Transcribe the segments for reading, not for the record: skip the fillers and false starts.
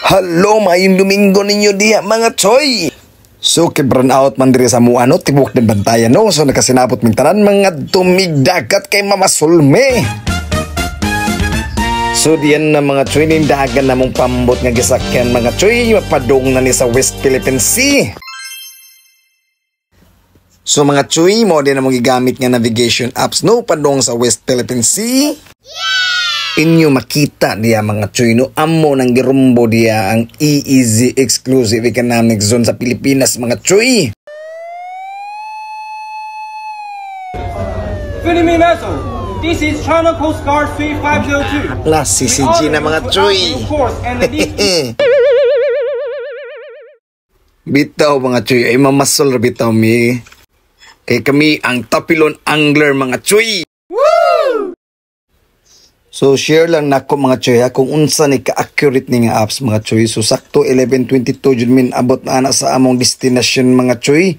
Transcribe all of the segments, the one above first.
Hello, mayong Domingo ninyo diha mga choy. So kibran out man diri sa mua no, tibok din bantayan no. So nakasinabot ming tanan mga tumigdagat kay Mama Sulme. So diyan na mga choy ning dagan namong pambot nga gisakyan mga choy, mapadong na ni sa West Philippine Sea. So mga choy, mo din namong gigamit nga navigation apps no padong sa West Philippine Sea. Inyo makita diya mga choy no, amo nang girumbo diya ang EEZ Exclusive Economic Zone sa Pilipinas mga choy. Philippine vessel, this is China Coast Guard 3502. La CCG na mga choy. Bitaw mga choy, ay mamasol bitaw mi. Kay kami ang Tapilon Angler mga choy. So share lang nako mga choy ha, kung unsa ni ka-accurate ni nga apps mga choy. So sakto 11:22 jud min abot na ana sa among destination mga choy.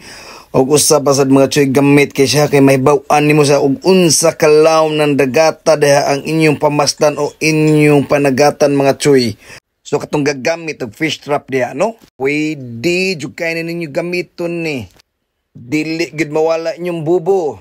Og usa pa sad mga choy gamit kay siya kay may baw-an nimo sa og unsa kalawom ng dagata diha ang inyong pamastan o inyong panagatan mga choy. So katong gagamit og fish trap diha no. Pwede jud kay ninyo gamiton ni. Dili gid mawala inyong bubo.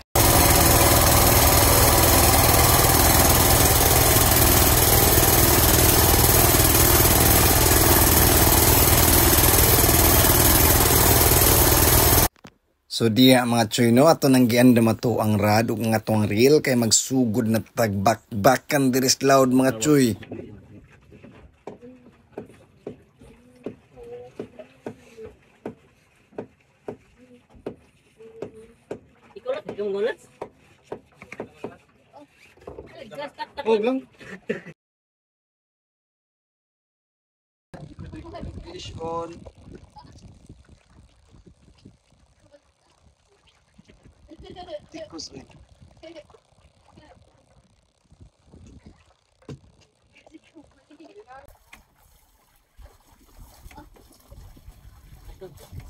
So diya mga choy no, ato nang gianda mato ang rad ug nga tong reel kay magsugod na tagbakbakan diri sa loud mga choy. Oh, lang. Fish on. Tikus eh.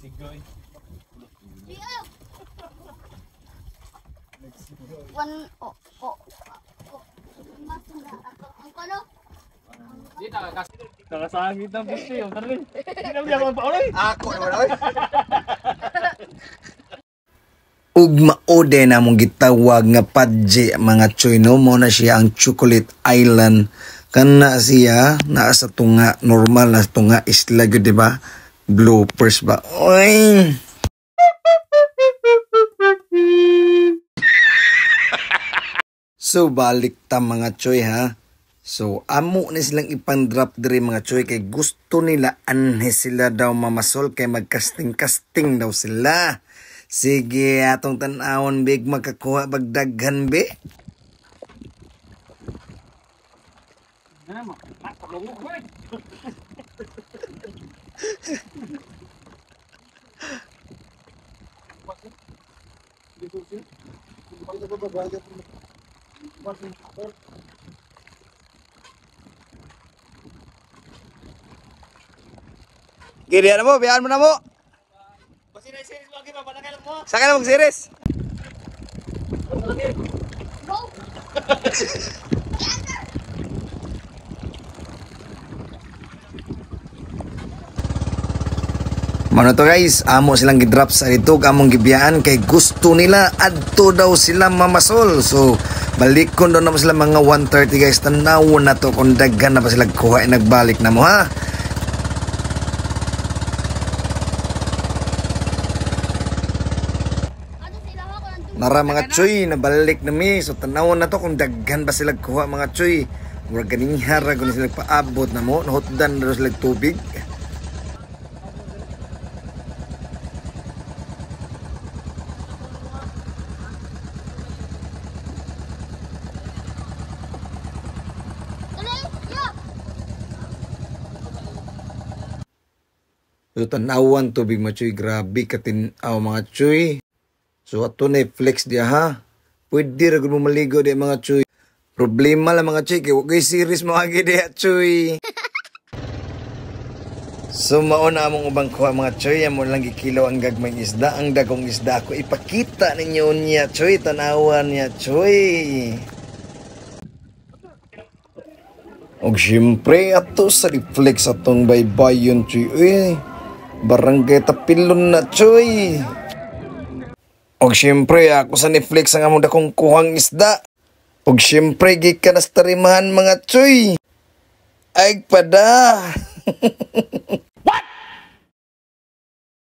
Sigoy. One Dito kasi nakasangit ng gusto yun. Hindi na niya magpaulay. Ako naman. Ug maode na mong gitawag nga padje mga choy no, mo na siya ang Chocolate Island. Kana siya naa sa tunga, normal na tunga isla gyud di ba? Bloopers ba? Oy. So balik ta mga choy ha. So amo ni silang ipandrop diri mga choy kay gusto nila anhe sila daw mamasol kay magkasting-kasting daw sila. Sige, atong tan-awon big makakuha bagdaghan be. Giri na mo, biyan mo na mo. Saka na mag-series. Mano to guys, amo silang gidrop sa dito, among gibiyaan kay gusto nila adto daw sila mamasol. So balikon daw na sila mga 1:30 guys, tanawon na to kung daghan na pa sila kuha nagbalik na mo ha. Nara mga choy, nabalik na mi. So tanawon na to kung daghan ba sila kuha mga choy. Mura ganing hara kung sila paabot na mo, nahutdan na sila tubig. So tanawan tubig mga choy, grabe katinaw mga choy. So ato na flex diya ha. Pwede ra gud mo maligo diya mga choy. Problema lang mga choy kay wag series mo agi diya choy. So mauna among ubang kuha mga choy, amo lang gikilaw ang gagmayng isda, ang dagong isda ko ipakita ninyo niya choy, tanawan niya choy. Og syempre ato sa reflex atong baybayon Choy. Uy, barangay Tapilon na Choy. Og syempre ako sa Netflix ang among dakong kuhang isda. Og syempre gikan sa tarimahan mga Choy. Ay pada.